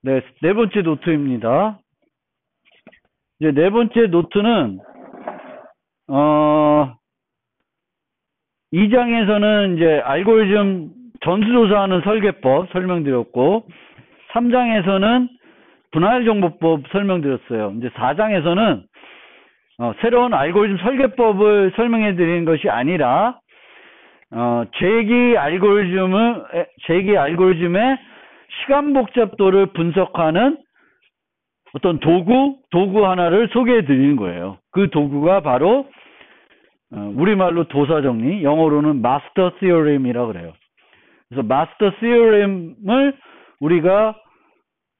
네, 네 번째 노트입니다. 이제 네 번째 노트는, 2장에서는 이제 알고리즘 전수조사하는 설계법 설명드렸고, 3장에서는 분할정보법 설명드렸어요. 이제 4장에서는 새로운 알고리즘 설계법을 설명해 드리는 것이 아니라, 제기 알고리즘의 시간 복잡도를 분석하는 어떤 도구 하나를 소개해 드리는 거예요. 그 도구가 바로, 우리말로 도사정리, 영어로는 마스터 시어렘이라고 그래요. 그래서 마스터 시어렘을 우리가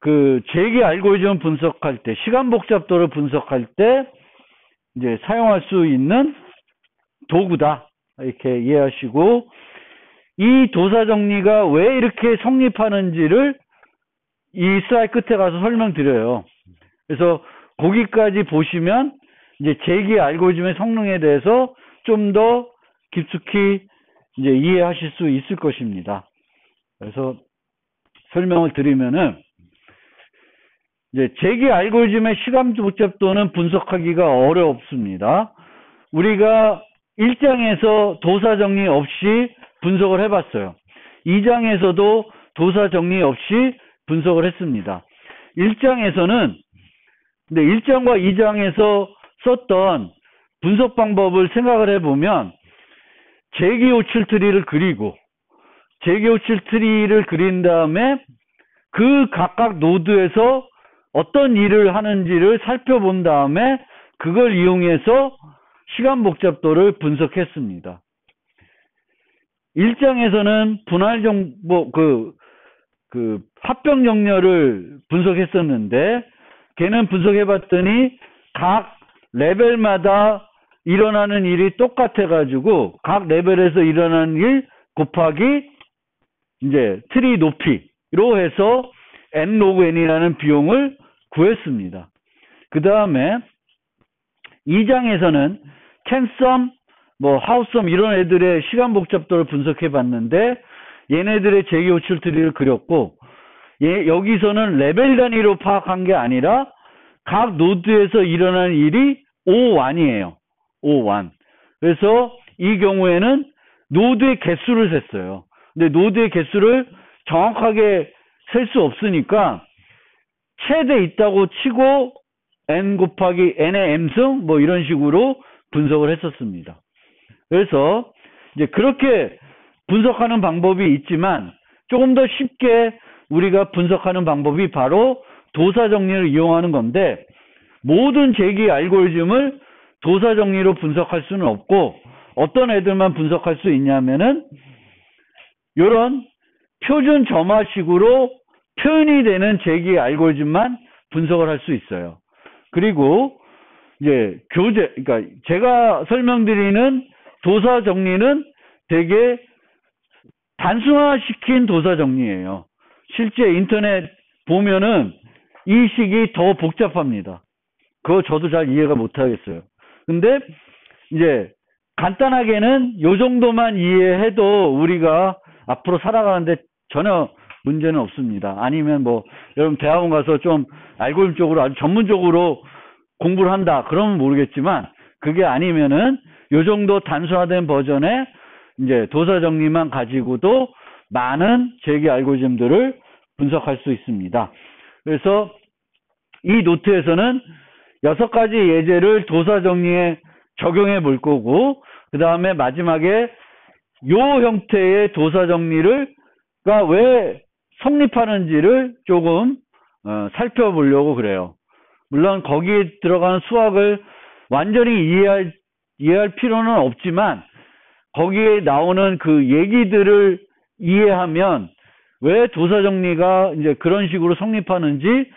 그 제기 알고리즘 분석할 때, 시간 복잡도를 분석할 때 이제 사용할 수 있는 도구다. 이렇게 이해하시고, 이 도사정리가 왜 이렇게 성립하는지를 이 슬라이드 끝에 가서 설명드려요. 그래서 거기까지 보시면 이제 제기 알고리즘의 성능에 대해서 좀 더 깊숙이 이제 이해하실 수 있을 것입니다. 그래서 설명을 드리면은, 이제 제기 알고리즘의 시간 복잡도는 분석하기가 어렵습니다. 우리가 1장에서 도사 정리 없이 분석을 해봤어요. 2장에서도 도사 정리 없이 분석을 했습니다. 1장에서는, 근데 1장과 2장에서 썼던 분석 방법을 생각을 해보면, 제기 호출 트리를 그리고, 제기 호출 트리를 그린 다음에 그 각각 노드에서 어떤 일을 하는지를 살펴본 다음에 그걸 이용해서 시간 복잡도를 분석했습니다. 1장에서는 분할 정보, 합병 정렬을 분석했었는데, 걔는 분석해봤더니 각 레벨마다 일어나는 일이 똑같아가지고 각 레벨에서 일어나는 일 곱하기 이제 트리 높이로 해서 n 로그 n이라는 비용을 구했습니다. 그 다음에 2장에서는 캔썸, 하우썸 이런 애들의 시간 복잡도를 분석해 봤는데, 얘네들의 제기 호출 트리를 그렸고, 여기서는 레벨 단위로 파악한 게 아니라 각 노드에서 일어나는 일이 O1이에요. O1. 그래서 이 경우에는 노드의 개수를 셌어요. 근데 노드의 개수를 정확하게 셀 수 없으니까 최대 있다고 치고 n 곱하기 n의 m승 이런 식으로 분석을 했었습니다. 그래서 이제 그렇게 분석하는 방법이 있지만, 조금 더 쉽게 우리가 분석하는 방법이 바로 도사 정리를 이용하는 건데, 모든 제기 알고리즘을 도사 정리로 분석할 수는 없고, 어떤 애들만 분석할 수 있냐면은 이런 표준 점화식으로 표현이 되는 제기 알고리즘만 분석을 할 수 있어요. 그리고 이제 그러니까 제가 설명드리는 도사 정리는 되게 단순화시킨 도사 정리예요. 실제 인터넷 보면은 이 식이 더 복잡합니다. 그거 저도 잘 이해가 못하겠어요. 근데 이제 간단하게는 요 정도만 이해해도 우리가 앞으로 살아가는데 전혀 문제는 없습니다. 아니면 여러분 대학원 가서 좀 알고리즘 쪽으로 아주 전문적으로 공부를 한다 그러면 모르겠지만, 그게 아니면은 요 정도 단순화된 버전의 이제 도사 정리만 가지고도 많은 제기 알고리즘들을 분석할 수 있습니다. 그래서 이 노트에서는 6가지 예제를 도사 정리에 적용해 볼 거고, 그 다음에 마지막에 요 형태의 도사 정리가 왜 성립하는지를 조금 살펴보려고 그래요. 물론 거기에 들어가는 수학을 완전히 이해할 필요는 없지만, 거기에 나오는 그 얘기들을 이해하면 왜 도사 정리가 이제 그런 식으로 성립하는지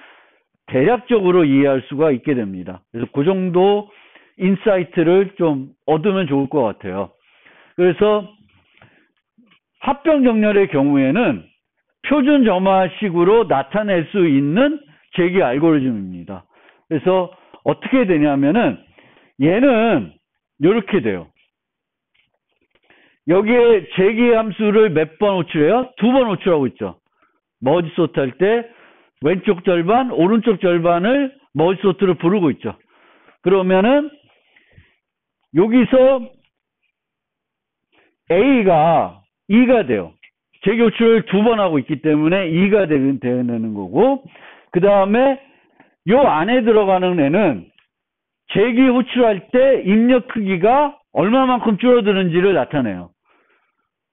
대략적으로 이해할 수가 있게 됩니다. 그래서 그 정도 인사이트를 좀 얻으면 좋을 것 같아요. 그래서 합병 정렬의 경우에는 표준 점화식으로 나타낼 수 있는 제기 알고리즘입니다. 그래서 어떻게 되냐면은 얘는 이렇게 돼요. 여기에 제기 함수를 몇 번 호출해요? 2번 호출하고 있죠. 머지 소트 할 때 왼쪽 절반, 오른쪽 절반을 머지소트를 부르고 있죠. 그러면은 여기서 A가 2가 돼요. 재교출을 2번 하고 있기 때문에 2가 되는 거고, 그 다음에 요 안에 들어가는 애는 재기 호출할 때 입력 크기가 얼마만큼 줄어드는지를 나타내요.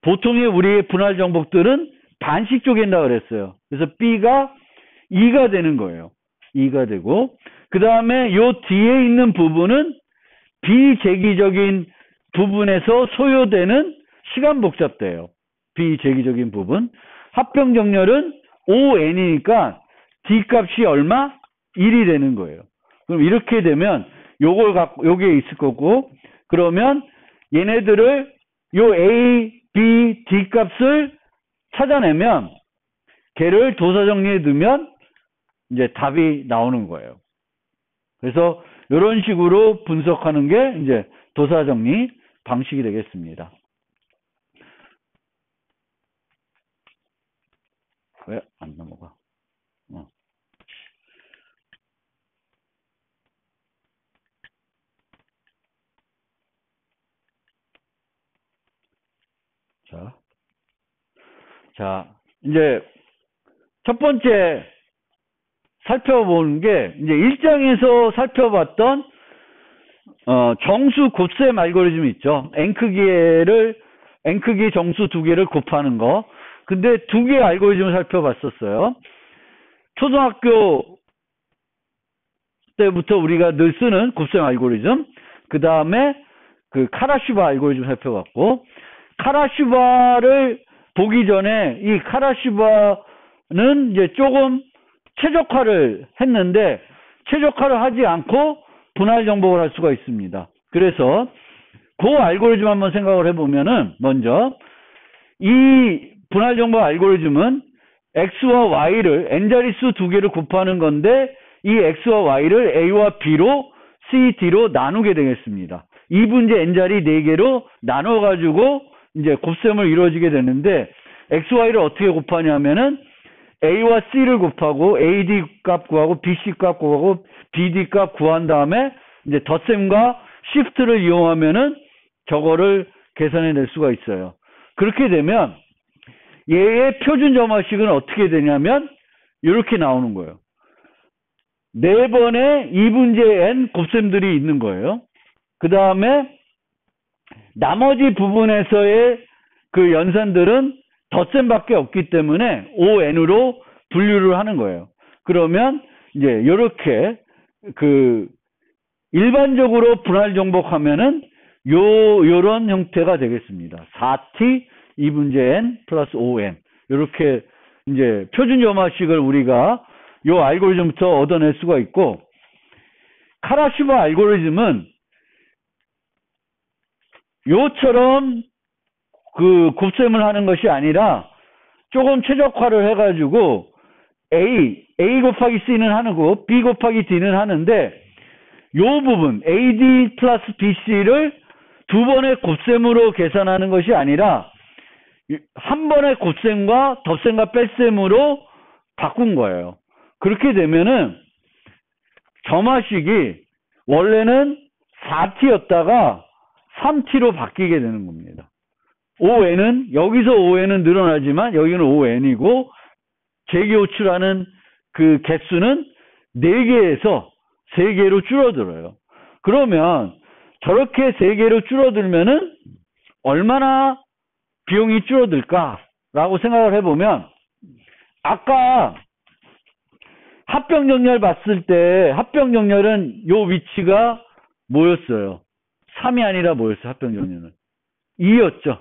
보통의 우리의 분할 정복들은 반씩 쪼갠다 그랬어요. 그래서 B가 2가 되는 거예요. 2가 되고, 그 다음에 요 뒤에 있는 부분은 비재기적인 부분에서 소요되는 시간 복잡대예요. 비재기적인 부분. 합병정렬은 ON이니까 D 값이 얼마? 1이 되는 거예요. 그럼 이렇게 되면 요걸 갖고 요게 있을 거고, 그러면 얘네들을 요 A, B, D 값을 찾아내면 걔를 도사 정리해 두면 이제 답이 나오는 거예요. 그래서 이런 식으로 분석하는 게 이제 도사 정리 방식이 되겠습니다. 왜 안 넘어가? 자, 이제 첫 번째 살펴보는 게 이제 1장에서 살펴봤던 정수 곱셈 알고리즘이 있죠. n크기 정수 2개를 곱하는 거. 근데 2개의 알고리즘을 살펴봤었어요. 초등학교 때부터 우리가 늘 쓰는 곱셈 알고리즘, 그 다음에 그 카라슈바 알고리즘 살펴봤고, 카라슈바를 보기 전에 이 카라슈바는 이제 조금 최적화를 했는데, 최적화를 하지 않고 분할 정복을 할 수가 있습니다. 그래서 그 알고리즘 한번 생각을 해보면은, 먼저 이 분할 정복 알고리즘은 x와 y를 n자릿수 2개를 곱하는 건데, 이 x와 y를 a와 b로 c, d로 나누게 되겠습니다. 2분제 n자리 4개로 나눠가지고 이제 곱셈을 이루어지게 되는데, x, y를 어떻게 곱하냐면은 a와 c를 곱하고 ad 값 구하고 bc 값 구하고 bd 값 구한 다음에 이제 덧셈과 시프트를 이용하면은 저거를 계산해 낼 수가 있어요. 그렇게 되면 얘의 표준 점화식은 어떻게 되냐면 이렇게 나오는 거예요. 4번의 2분제 n 곱셈들이 있는 거예요. 그 다음에 나머지 부분에서의 그 연산들은 덧셈밖에 없기 때문에 ON으로 분류를 하는 거예요. 그러면 이제 이렇게 그 일반적으로 분할 정복하면은 요런 형태가 되겠습니다. 4t 2분제 n 플러스 5n. 이렇게 이제 표준 점화식을 우리가 요 알고리즘부터 얻어낼 수가 있고, 카라슈바 알고리즘은 요처럼 그 곱셈을 하는 것이 아니라 조금 최적화를 해가지고 A 곱하기 C는 하고 B 곱하기 D는 하는데, 요 부분 AD 플러스 BC를 2번의 곱셈으로 계산하는 것이 아니라 한 번의 곱셈과 덧셈과 뺄셈으로 바꾼 거예요. 그렇게 되면은 점화식이 원래는 4t였다가 3t로 바뀌게 되는 겁니다. ON은 여기서 ON은 늘어나지만 여기는 ON이고, 재기 호출하는 그 개수는 4개에서 3개로 줄어들어요. 그러면 저렇게 3개로 줄어들면은 얼마나 비용이 줄어들까라고 생각을 해보면, 아까 합병정렬 봤을 때 합병정렬은 요 위치가 뭐였어요? 3이 아니라 뭐였어요? 합병정렬은 2였죠.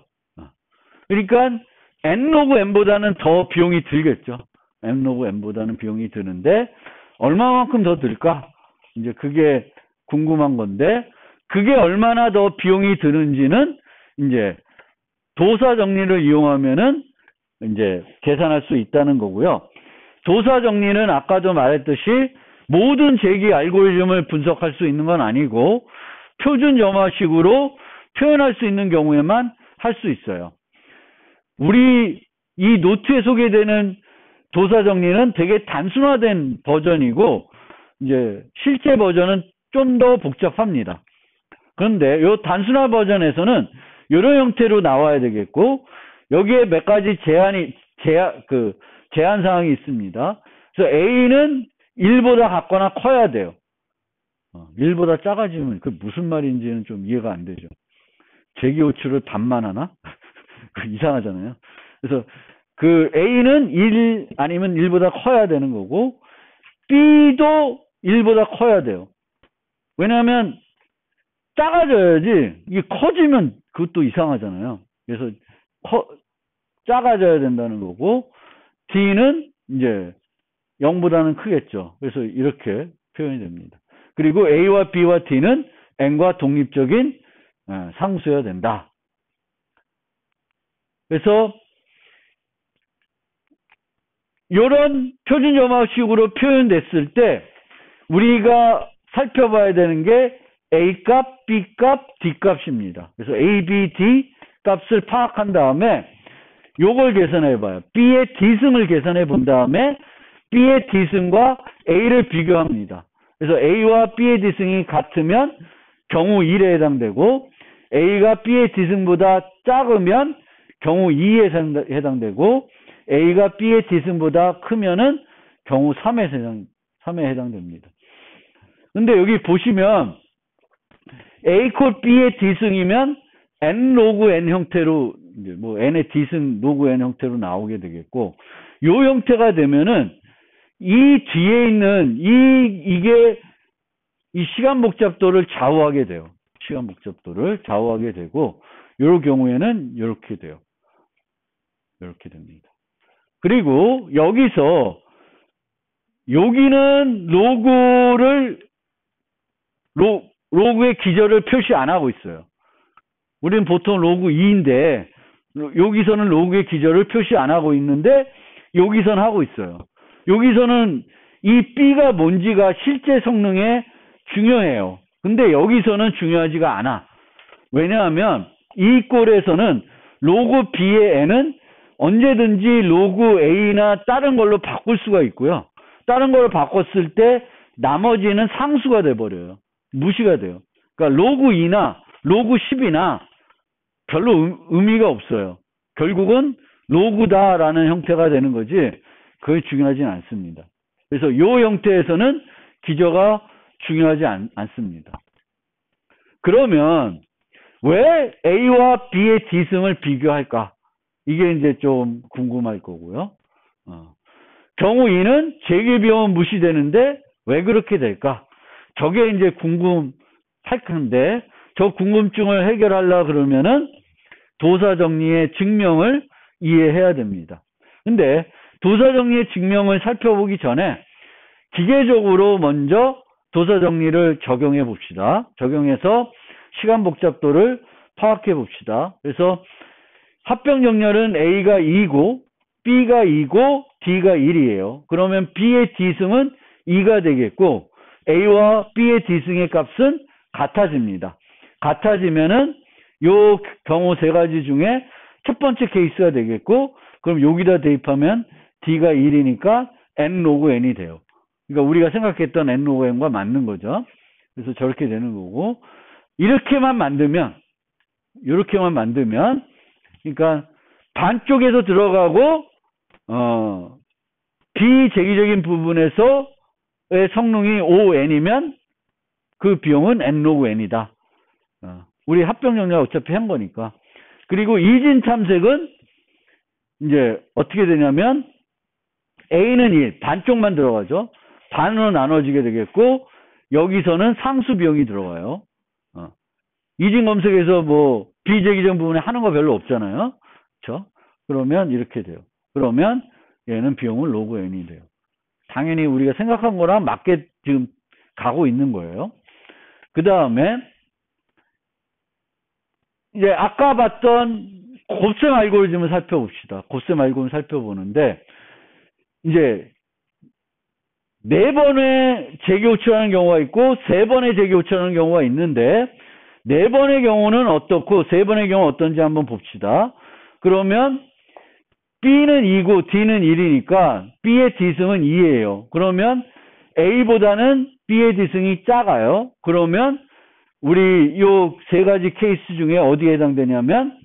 그러니까 n 로그 n보다는 더 비용이 들겠죠. n 로그 n보다는 비용이 드는데 얼마만큼 더 들까? 이제 그게 궁금한 건데, 그게 얼마나 더 비용이 드는지는 이제 도사 정리를 이용하면은 이제 계산할 수 있다는 거고요. 도사 정리는 아까도 말했듯이 모든 재기 알고리즘을 분석할 수 있는 건 아니고 표준 점화식으로 표현할 수 있는 경우에만 할 수 있어요. 우리 이 노트에 소개되는 도사 정리는 되게 단순화된 버전이고 이제 실제 버전은 좀 더 복잡합니다. 그런데 요 단순화 버전에서는 이런 형태로 나와야 되겠고 여기에 몇 가지 제한 사항이 있습니다. 그래서 A는 1보다 같거나 커야 돼요. 1보다 작아지면 그 무슨 말인지는 좀 이해가 안 되죠. 제기호출을 반만 하나? 이상하잖아요. 그래서 그 A는 1 아니면 1보다 커야 되는 거고 B도 1보다 커야 돼요. 왜냐하면 작아져야지 이게 커지면 그것도 이상하잖아요. 그래서 작아져야 된다는 거고 D는 이제 0보다는 크겠죠. 그래서 이렇게 표현이 됩니다. 그리고 A와 B와 D는 N과 독립적인 상수여야 된다. 그래서 이런 표준점화식으로 표현됐을 때 우리가 살펴봐야 되는 게 A값, B값, D값입니다. 그래서 A, B, D 값을 파악한 다음에 요걸 계산해봐요. B의 D승을 계산해 본 다음에 B의 D승과 A를 비교합니다. 그래서 A와 B의 D승이 같으면 경우 1에 해당되고 A가 B의 D승보다 작으면 경우 2에 해당되고 A가 B의 D승보다 크면은 경우 3에 해당됩니다. 근데 여기 보시면 A 콜 B의 D승이면 N 로그 N 형태로 뭐 N의 D승 로그 N 형태로 나오게 되겠고 요 형태가 되면은 이 뒤에 있는 이게 이 시간 복잡도를 좌우하게 돼요. 시간 복잡도를 좌우하게 되고 요 경우에는 이렇게 돼요. 이렇게 됩니다. 그리고 여기서 여기는 로그의 기저를 표시 안 하고 있어요. 우리는 보통 로그 2인데 여기서는 로그의 기저를 표시 안 하고 있는데 여기서는 하고 있어요. 여기서는 이 B가 뭔지가 실제 성능에 중요해요. 근데 여기서는 중요하지가 않아. 왜냐하면 이 꼴에서는 로그 B의 N은 언제든지 로그 A나 다른 걸로 바꿀 수가 있고요. 다른 걸로 바꿨을 때 나머지는 상수가 돼버려요. 무시가 돼요. 그러니까 로그 2나 로그 10이나 별로 의미가 없어요. 결국은 로그다라는 형태가 되는 거지 그게 중요하진 않습니다. 그래서 이 형태에서는 기저가 중요하지 않습니다. 그러면 왜 A와 B의 D승을 비교할까? 이게 이제 좀 궁금할 거고요. 경우 2는 재개비용은 무시되는데 왜 그렇게 될까? 저게 이제 궁금할 건데 저 궁금증을 해결하려고 그러면은 도사정리의 증명을 이해해야 됩니다. 근데 도사정리의 증명을 살펴보기 전에 기계적으로 먼저 도사정리를 적용해 봅시다. 적용해서 시간 복잡도를 파악해 봅시다. 그래서 합병정렬은 A가 2고 B가 2고 D가 1이에요. 그러면 B의 D승은 2가 되겠고 A와 B의 D승의 값은 같아집니다. 같아지면은 요 경우 세 가지 중에 첫 번째 케이스가 되겠고 그럼 여기다 대입하면 D가 1이니까 N 로그 N이 돼요. 그러니까 우리가 생각했던 N 로그 N과 맞는 거죠. 그래서 저렇게 되는 거고 이렇게만 만들면 그러니까 반쪽에서 들어가고 비재기적인 부분에서의 성능이 5N이면 그 비용은 N 로그 N이다. 우리 합병정리가 어차피 한 거니까. 그리고 이진 탐색은 이제 어떻게 되냐면 A는 1, 반쪽만 들어가죠. 반으로 나눠지게 되겠고 여기서는 상수 비용이 들어가요. 이진 검색에서 뭐 비재기적 부분에 하는 거 별로 없잖아요. 그렇죠? 그러면 이렇게 돼요. 그러면 얘는 비용은 로그 N이 돼요. 당연히 우리가 생각한 거랑 맞게 지금 가고 있는 거예요. 그 다음에 이제 아까 봤던 곱셈 알고리즘을 살펴봅시다. 곱셈 알고리즘 살펴보는데 이제 4번의 재교체하는 경우가 있고 3번의 재교체하는 경우가 있는데 4번의 경우는 어떻고 3번의 경우는 어떤지 한번 봅시다. 그러면 B는 2고 D는 1이니까 B의 D승은 2예요. 그러면 A보다는 B의 D승이 작아요. 그러면 우리 요 세 가지 케이스 중에 어디에 해당되냐면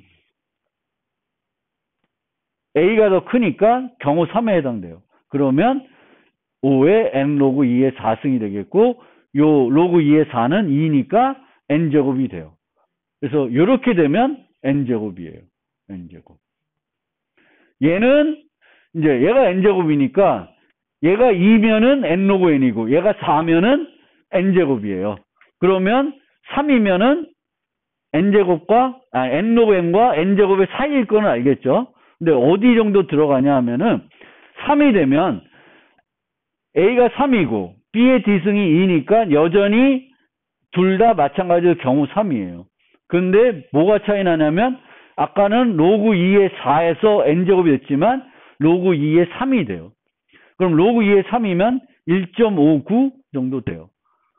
A가 더 크니까 경우 3에 해당돼요. 그러면 5의 n 로그 2의 4승이 되겠고 요 로그 2의 4는 2니까 n제곱이 돼요. 그래서 이렇게 되면 n제곱이에요. n제곱. 얘는 이제 얘가 n제곱이니까 얘가 2면은 n 로그 n이고 얘가 4면은 n제곱이에요. 그러면 3이면은 n제곱과 n 로그 n과 n제곱의 사이일 거는 알겠죠? 근데 어디 정도 들어가냐 하면은 3이 되면 A가 3이고 B의 D승이 2니까 여전히 둘 다 마찬가지로 경우 3이에요. 근데 뭐가 차이 나냐면 아까는 로그 2의 4에서 n제곱이 됐지만 로그 2의 3이 돼요. 그럼 로그 2의 3이면 1.59 정도 돼요.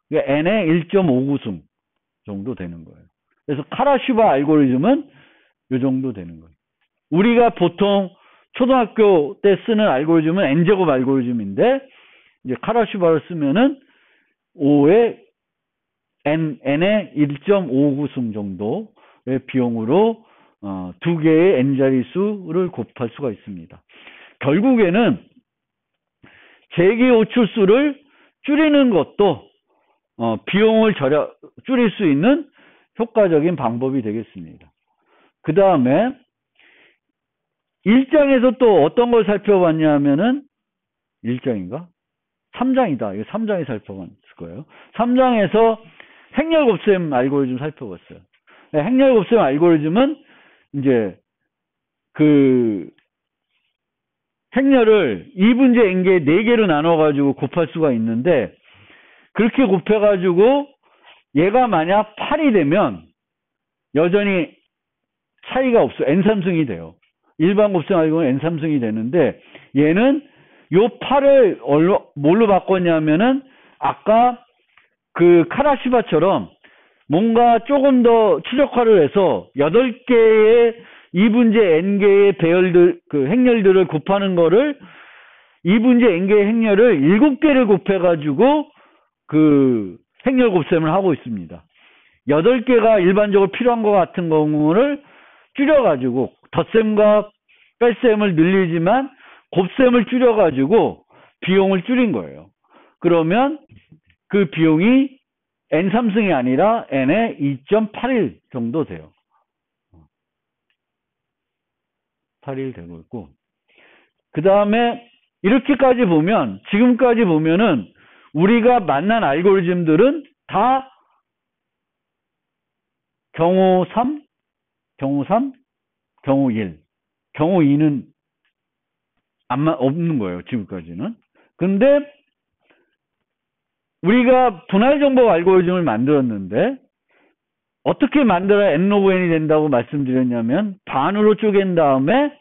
그러니까 n의 1.59승 정도 되는 거예요. 그래서 카라슈바 알고리즘은 이 정도 되는 거예요. 우리가 보통 초등학교 때 쓰는 알고리즘은 n제곱 알고리즘인데 이제 카라슈바를 쓰면은 5의 n의 1.59승 정도의 비용으로 두 개의 n자리수를 곱할 수가 있습니다. 결국에는 제기 호출수를 줄이는 것도 비용을 줄일 수 있는 효과적인 방법이 되겠습니다. 그 다음에 1장에서 또 어떤 걸 살펴봤냐 하면은 1장인가? 3장이다. 이거 3장에 살펴봤을 거예요. 3장에서 행렬곱셈 알고리즘 살펴봤어요. 행렬곱셈 알고리즘은 이제 그 행렬을 2분제 n개 4개로 나눠가지고 곱할 수가 있는데 그렇게 곱해가지고 얘가 만약 8이 되면 여전히 차이가 없어. n3승이 돼요. 일반 곱셈 알고는 n3승이 되는데 얘는 요 8을 뭘로 바꿨냐면은 아까 그 카라슈바처럼 뭔가 조금 더 최적화를 해서 8개의 2분제 n개의 배열들 그 행렬들을 곱하는 거를 2분제 n개의 행렬을 7개를 곱해 가지고 그 행렬 곱셈을 하고 있습니다. 8개가 일반적으로 필요한 것 같은 경우를 줄여 가지고 덧셈과 뺄셈을 늘리지만 곱셈을 줄여 가지고 비용을 줄인 거예요. 그러면 그 비용이 n3승이 아니라 n의 2.81 정도 돼요. 81 되고 있고 그 다음에 이렇게까지 보면 지금까지 보면은 우리가 만난 알고리즘들은 다 경우 3, 경우 3, 경우 1, 경우 2는 없는 거예요. 지금까지는. 근데 우리가 분할정보 알고리즘을 만들었는데 어떻게 만들어야 n로그 n이 된다고 말씀드렸냐면 반으로 쪼갠 다음에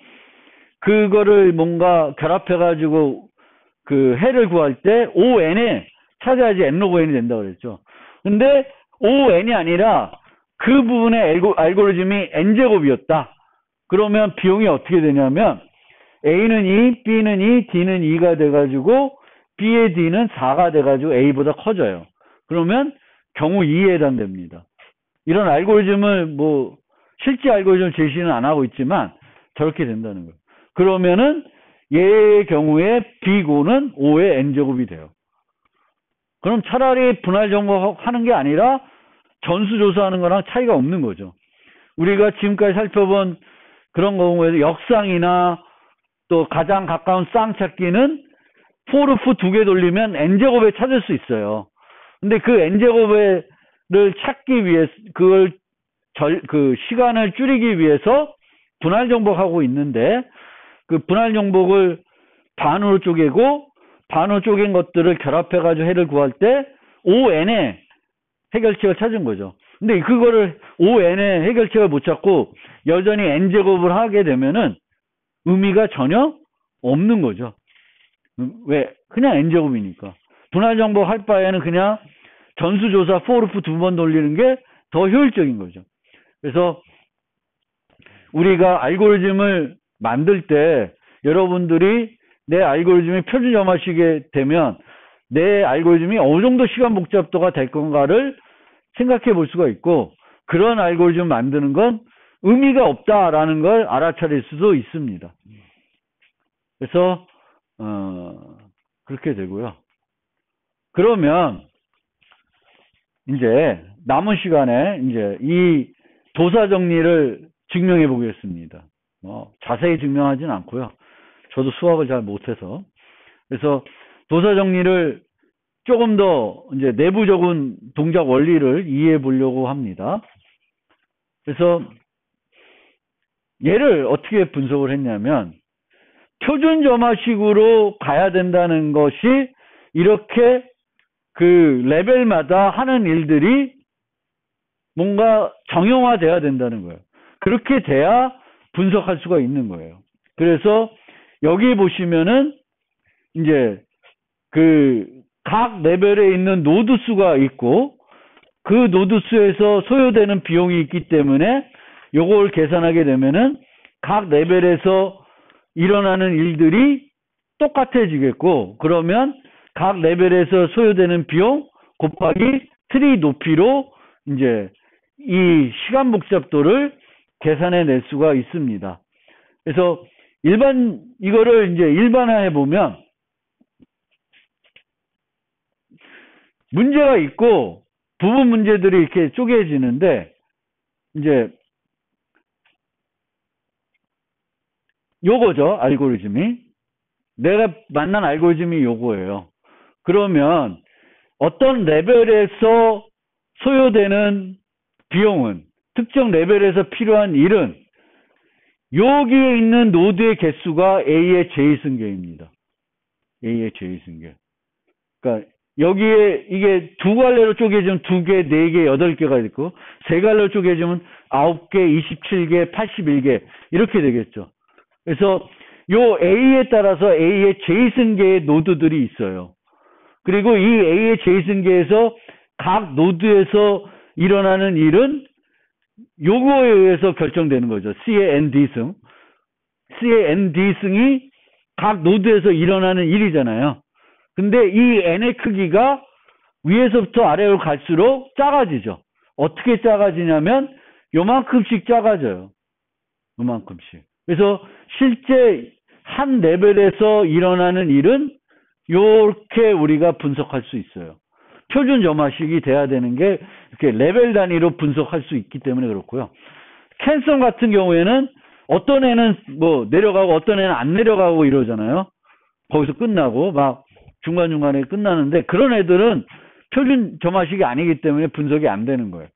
그거를 뭔가 결합해가지고 그 해를 구할 때 ON에 찾아야지 n로그 n이 된다고 그랬죠. 근데 ON이 아니라 그 부분의 알고리즘이 n제곱이었다. 그러면 비용이 어떻게 되냐면 A는 2, B는 2, D는 2가 돼가지고 B의 D는 4가 돼가지고 A보다 커져요. 그러면 경우 2에 해당됩니다. 이런 알고리즘을 뭐 실제 알고리즘 제시는 안 하고 있지만 저렇게 된다는 거예요. 그러면은 얘의 경우에 B고는 5의 N제곱이 돼요. 그럼 차라리 분할 정보하는 게 아니라 전수조사하는 거랑 차이가 없는 거죠. 우리가 지금까지 살펴본 그런 경우에도 역상이나 또 가장 가까운 쌍 찾기는 포르프 2개 돌리면 n제곱에 찾을 수 있어요. 근데 그 n제곱을 찾기 위해서 그걸 그 시간을 줄이기 위해서 분할 정복하고 있는데 그 분할 정복을 반으로 쪼개고 반으로 쪼갠 것들을 결합해 가지고 해를 구할 때 ON의 해결책을 찾은 거죠. 근데 그거를 ON의 해결책을 못 찾고 여전히 n제곱을 하게 되면은 의미가 전혀 없는 거죠. 왜? 그냥 n제곱이니까. 분할 정복 할 바에는 그냥 전수조사 포르프 2번 돌리는 게 더 효율적인 거죠. 그래서 우리가 알고리즘을 만들 때 여러분들이 내 알고리즘이 표준 점화식이 되면 내 알고리즘이 어느 정도 시간 복잡도가 될 건가를 생각해 볼 수가 있고, 그런 알고리즘 만드는 건 의미가 없다라는 걸 알아차릴 수도 있습니다. 그래서 그렇게 되고요. 그러면 이제 남은 시간에 이제 이 도사 정리를 증명해 보겠습니다. 자세히 증명하진 않고요. 저도 수학을 잘 못해서. 그래서 도사 정리를 조금 더 이제 내부적인 동작 원리를 이해해 보려고 합니다. 그래서 얘를 어떻게 분석을 했냐면, 표준 점화식으로 가야 된다는 것이 이렇게 그 레벨마다 하는 일들이 뭔가 정형화돼야 된다는 거예요. 그렇게 돼야 분석할 수가 있는 거예요. 그래서 여기 보시면은 이제 그 각 레벨에 있는 노드 수가 있고, 그 노드 수에서 소요되는 비용이 있기 때문에 요걸 계산하게 되면은 각 레벨에서 일어나는 일들이 똑같아지겠고, 그러면 각 레벨에서 소요되는 비용 곱하기 트리 높이로 이제 이 시간 복잡도를 계산해 낼 수가 있습니다. 그래서 이거를 이제 일반화해 보면 문제가 있고 부분 문제들이 이렇게 쪼개지는데, 이제 요거죠, 알고리즘이. 내가 만난 알고리즘이 요거예요. 그러면 어떤 레벨에서 소요되는 비용은, 특정 레벨에서 필요한 일은 여기에 있는 노드의 개수가 A의 제일승계입니다. A의 제일승계. 그러니까 여기에 이게 두 갈래로 쪼개지면 2개, 4개, 8개가 있고, 세 갈래로 쪼개지면 9개, 27개, 81개 이렇게 되겠죠. 그래서 요 A에 따라서 A의 제일승계의 노드들이 있어요. 그리고 이 A의 제일승계에서 각 노드에서 일어나는 일은 요거에 의해서 결정되는 거죠. C의 ND승. C의 ND승이 각 노드에서 일어나는 일이잖아요. 근데 이 N의 크기가 위에서부터 아래로 갈수록 작아지죠. 어떻게 작아지냐면 요만큼씩 작아져요. 요만큼씩. 그래서 실제 한 레벨에서 일어나는 일은 이렇게 우리가 분석할 수 있어요. 표준 점화식이 돼야 되는 게 이렇게 레벨 단위로 분석할 수 있기 때문에 그렇고요. 캔성 같은 경우에는 어떤 애는 뭐 내려가고 어떤 애는 안 내려가고 이러잖아요. 거기서 끝나고 막 중간중간에 끝나는데, 그런 애들은 표준 점화식이 아니기 때문에 분석이 안 되는 거예요.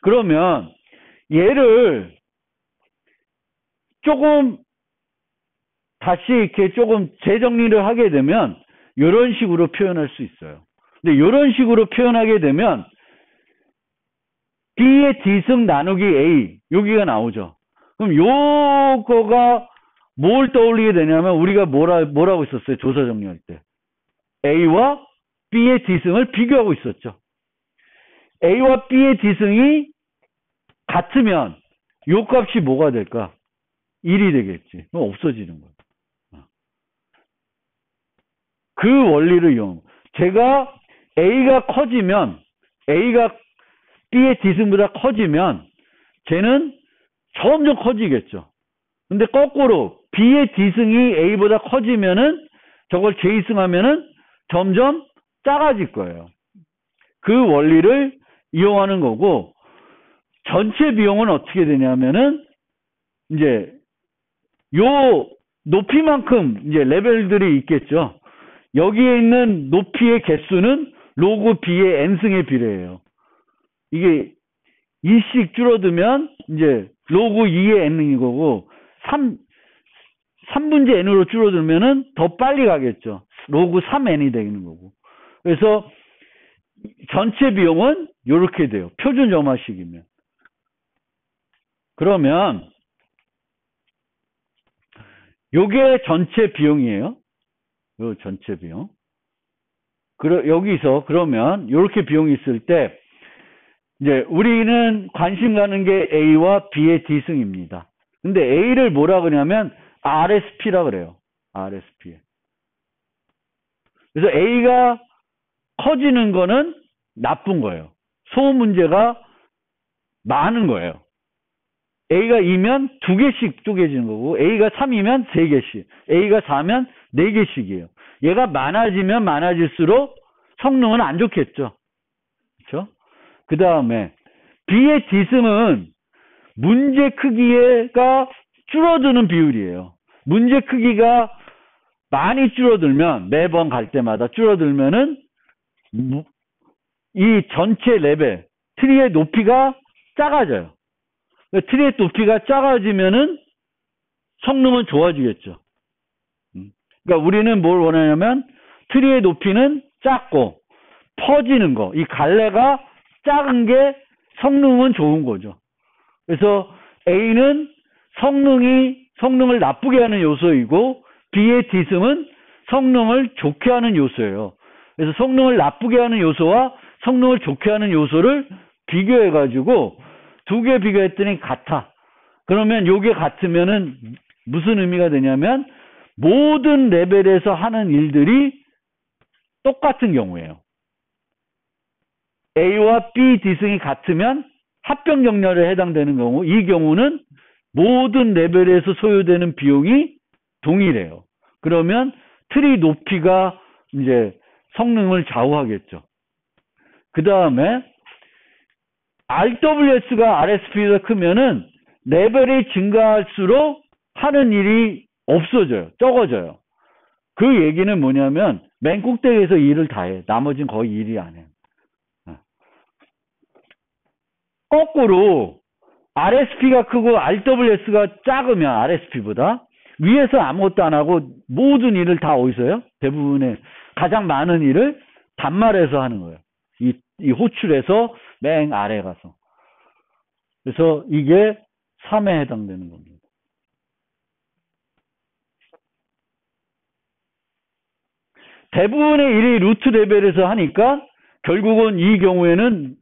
그러면 얘를 조금 다시 이렇게 조금 재정리를 하게 되면 이런 식으로 표현할 수 있어요. 근데 이런 식으로 표현하게 되면 B의 D승 나누기 A, 여기가 나오죠. 그럼 요거가 뭘 떠올리게 되냐면, 우리가 뭐라고 있었어요? 조사 정리할 때. A와 B의 D승을 비교하고 있었죠. A와 B의 D승이 같으면 요 값이 뭐가 될까? 1이 되겠지. 그럼 없어지는 거예요. 그 원리를 이용. 제가 A가 커지면, A가 B의 D승보다 커지면 쟤는 점점 커지겠죠. 근데 거꾸로 B의 D승이 A보다 커지면은, 저걸 J승하면은 점점 작아질 거예요. 그 원리를 이용하는 거고, 전체 비용은 어떻게 되냐면은 이제 요 높이만큼 이제 레벨들이 있겠죠. 여기에 있는 높이의 개수는 로그 B의 n승에 비례해요. 이게 2씩 줄어들면 이제 로그 2의 n이 거고, 3분의 n으로 줄어들면은 더 빨리 가겠죠. 로그 3n이 되는 거고. 그래서 전체 비용은 이렇게 돼요. 표준 점화식이면. 그러면 요게 전체 비용이에요. 요 전체 비용. 여기서 그러면 이렇게 비용이 있을 때, 이제 우리는 관심 가는 게 A와 B의 D승입니다. 근데 A를 뭐라 그러냐면 RSP라 그래요. RSP. 그래서 A가 커지는 거는 나쁜 거예요. 소음 문제가 많은 거예요. A가 2면 2개씩 쪼개지는 거고, A가 3이면 3개씩, A가 4면 4개씩이에요. 얘가 많아지면 많아질수록 성능은 안 좋겠죠. 그렇죠? 그 다음에 B의 D승은 문제 크기가 줄어드는 비율이에요. 문제 크기가 많이 줄어들면, 매번 갈 때마다 줄어들면은 이 전체 레벨, 트리의 높이가 작아져요. 트리의 높이가 작아지면은 성능은 좋아지겠죠. 그러니까 우리는 뭘 원하냐면 트리의 높이는 작고 퍼지는 거, 이 갈래가 작은 게 성능은 좋은 거죠. 그래서 A는 성능을 나쁘게 하는 요소이고, B의 D승은 성능을 좋게 하는 요소예요. 그래서 성능을 나쁘게 하는 요소와 성능을 좋게 하는 요소를 비교해가지고 2개 비교했더니 같아. 그러면 요게 같으면은 무슨 의미가 되냐면 모든 레벨에서 하는 일들이 똑같은 경우예요. A와 B, D승이 같으면 합병 정렬에 해당되는 경우, 이 경우는 모든 레벨에서 소요되는 비용이 동일해요. 그러면 트리 높이가 이제 성능을 좌우하겠죠. 그 다음에 RWS가 RSP보다 크면은 레벨이 증가할수록 하는 일이 없어져요. 적어져요. 그 얘기는 뭐냐면 맨 꼭대기에서 일을 다 해. 나머지는 거의 일이 안 해요. 거꾸로 RSP가 크고 RWS가 작으면 RSP보다 위에서 아무것도 안 하고 모든 일을 다 어디서 해요? 대부분의 가장 많은 일을 단말에서 하는 거예요. 이 호출에서 맨 아래 가서. 그래서 이게 3에 해당되는 겁니다. 대부분의 일이 루트 레벨에서 하니까 결국은 이 경우에는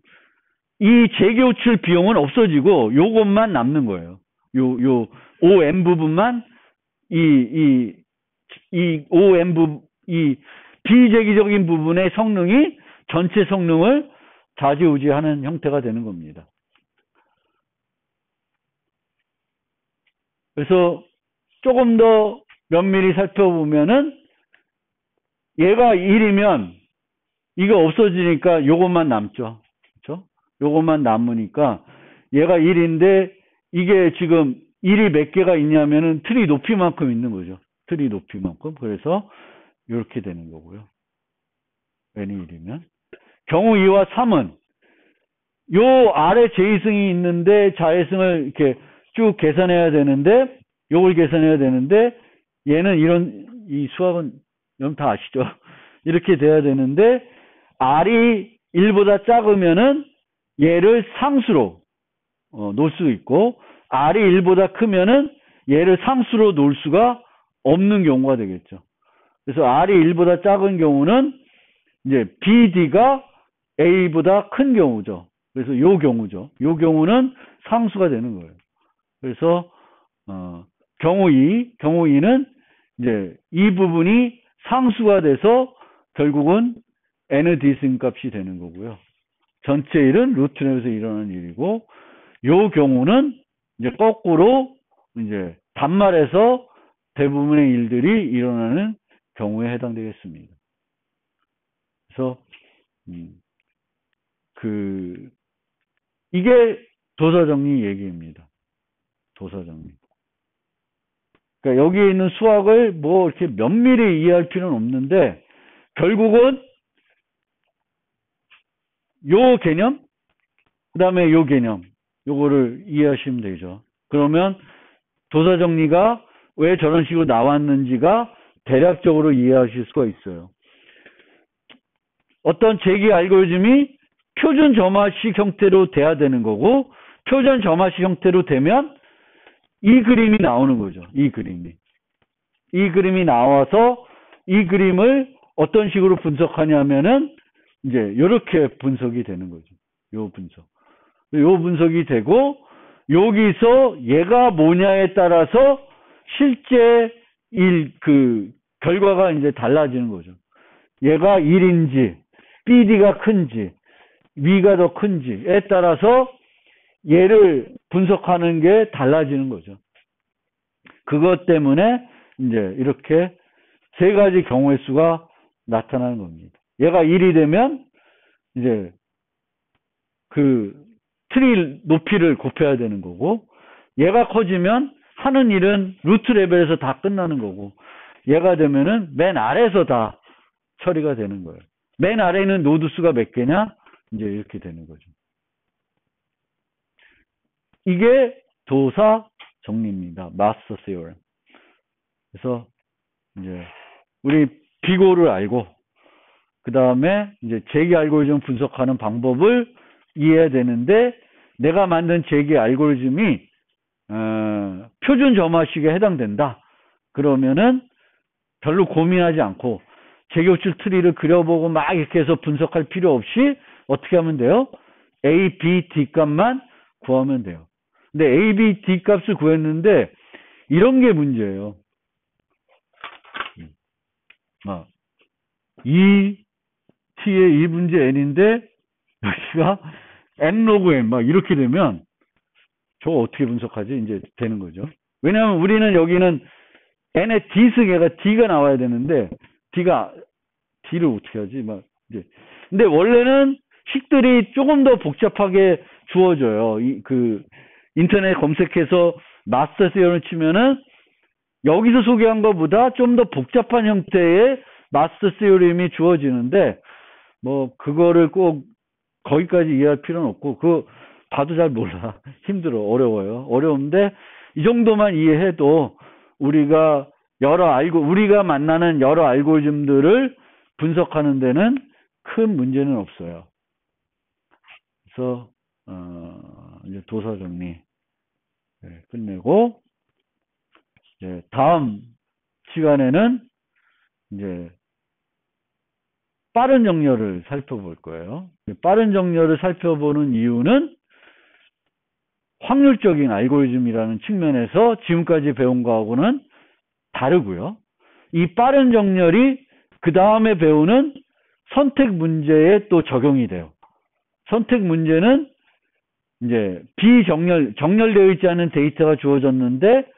이 재개 호출 비용은 없어지고 요것만 남는 거예요. 요 OM 부분만 이 OM 이 비재기적인 부분의 성능이 전체 성능을 좌지우지하는 형태가 되는 겁니다. 그래서 조금 더 면밀히 살펴보면은 얘가 1이면 이거 없어지니까 요것만 남죠. 그렇죠? 요것만 남으니까 얘가 1인데 이게 지금 1이 몇 개가 있냐면은 트리 높이만큼 있는 거죠. 트리 높이만큼. 그래서 이렇게 되는 거고요. n이 1이면. 경우 2와 3은 요 아래 제이승이 있는데 자해승을 이렇게 쭉 계산해야 되는데, 요걸 계산해야 되는데, 얘는 이 수학은 여러분 다 아시죠? 이렇게 돼야 되는데, R이 1보다 작으면은 얘를 상수로 놓을 수 있고, R이 1보다 크면은 얘를 상수로 놓을 수가 없는 경우가 되겠죠. 그래서 R이 1보다 작은 경우는 이제 BD가 A보다 큰 경우죠. 그래서 요 경우죠. 요 경우는 상수가 되는 거예요. 그래서 경우 2는 이제 이 부분이 상수가 돼서 결국은 n D승 값이 되는 거고요. 전체 일은 루트 내에서 일어나는 일이고, 요 경우는 이제 거꾸로 이제 단말에서 대부분의 일들이 일어나는 경우에 해당되겠습니다. 그래서 이게 도사정리 얘기입니다. 도사정리. 그러니까 여기에 있는 수학을 뭐 이렇게 면밀히 이해할 필요는 없는데, 결국은 요 개념, 그 다음에 요 개념, 요거를 이해하시면 되죠. 그러면 도사정리가 왜 저런 식으로 나왔는지가 대략적으로 이해하실 수가 있어요. 어떤 재기 알고리즘이 표준 점화식 형태로 돼야 되는 거고, 표준 점화식 형태로 되면 이 그림이 나오는 거죠. 이 그림이 나와서 이 그림을 어떤 식으로 분석하냐면은 이제 이렇게 분석이 되는 거죠. 요 분석이 되고, 여기서 얘가 뭐냐에 따라서 실제 결과가 이제 달라지는 거죠. 얘가 1인지, BD가 큰지, 위가 더 큰지에 따라서 얘를 분석하는 게 달라지는 거죠. 그것 때문에 이제 이렇게 세 가지 경우의 수가 나타나는 겁니다. 얘가 1이 되면 이제 그 트리 높이를 곱해야 되는 거고, 얘가 커지면 하는 일은 루트 레벨에서 다 끝나는 거고, 얘가 되면은 맨 아래에서 다 처리가 되는 거예요. 맨 아래에는 노드 수가 몇 개냐? 이제 이렇게 되는 거죠. 이게 도사 정리입니다. 마스터 세오렘. 그래서 이제 우리 비고를 알고 그 다음에 이제 재기 알고리즘 분석하는 방법을 이해해야 되는데, 내가 만든 재기 알고리즘이 표준 점화식에 해당된다. 그러면은 별로 고민하지 않고 재교출 트리를 그려보고 막 이렇게 해서 분석할 필요 없이 어떻게 하면 돼요? A, B, D 값만 구하면 돼요. 근데 A, B, D 값을 구했는데 이런 게 문제예요. 이 T의 2분의 N인데 여기가 N 로그 N 막 이렇게 되면 저거 어떻게 분석하지? 이제 되는 거죠. 왜냐하면 우리는 여기는 N의 D승 D가 나와야 되는데 D를 어떻게 하지? 막 이제 근데 원래는 식들이 조금 더 복잡하게 주어져요. 인터넷 검색해서 마스터 세어를 치면은 여기서 소개한 것보다 좀 더 복잡한 형태의 마스터 세어림이 주어지는데, 뭐 그거를 꼭 거기까지 이해할 필요는 없고, 그거 봐도 잘 몰라. 힘들어. 어려워요. 어려운데 이 정도만 이해해도 우리가 만나는 여러 알고리즘들을 분석하는 데는 큰 문제는 없어요. 그래서 이제 도사 정리 끝내고, 이제 다음 시간에는 이제 빠른 정렬을 살펴볼 거예요. 빠른 정렬을 살펴보는 이유는 확률적인 알고리즘이라는 측면에서 지금까지 배운 거하고는 다르고요. 이 빠른 정렬이 그 다음에 배우는 선택 문제에 또 적용이 돼요. 선택 문제는 이제 정렬되어 있지 않은 데이터가 주어졌는데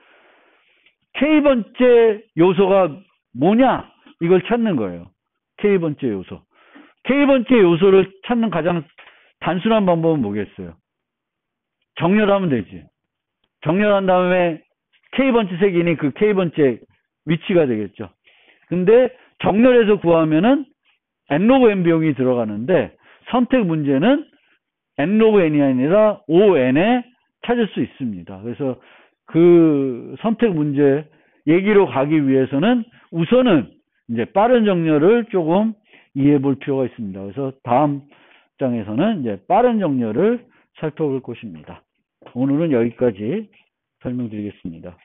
K번째 요소가 뭐냐? 이걸 찾는 거예요. K번째 요소. K번째 요소를 찾는 가장 단순한 방법은 뭐겠어요? 정렬하면 되지. 정렬한 다음에 K번째 색이니 그 K번째 위치가 되겠죠. 근데 정렬해서 구하면은 N로그 N 비용이 들어가는데, 선택 문제는 N로그 N이 아니라 ON에 찾을 수 있습니다. 그래서 그 선택 문제 얘기로 가기 위해서는 우선은 이제 빠른 정렬을 조금 이해해 볼 필요가 있습니다. 그래서 다음 장에서는 이제 빠른 정렬을 살펴볼 것입니다. 오늘은 여기까지 설명드리겠습니다.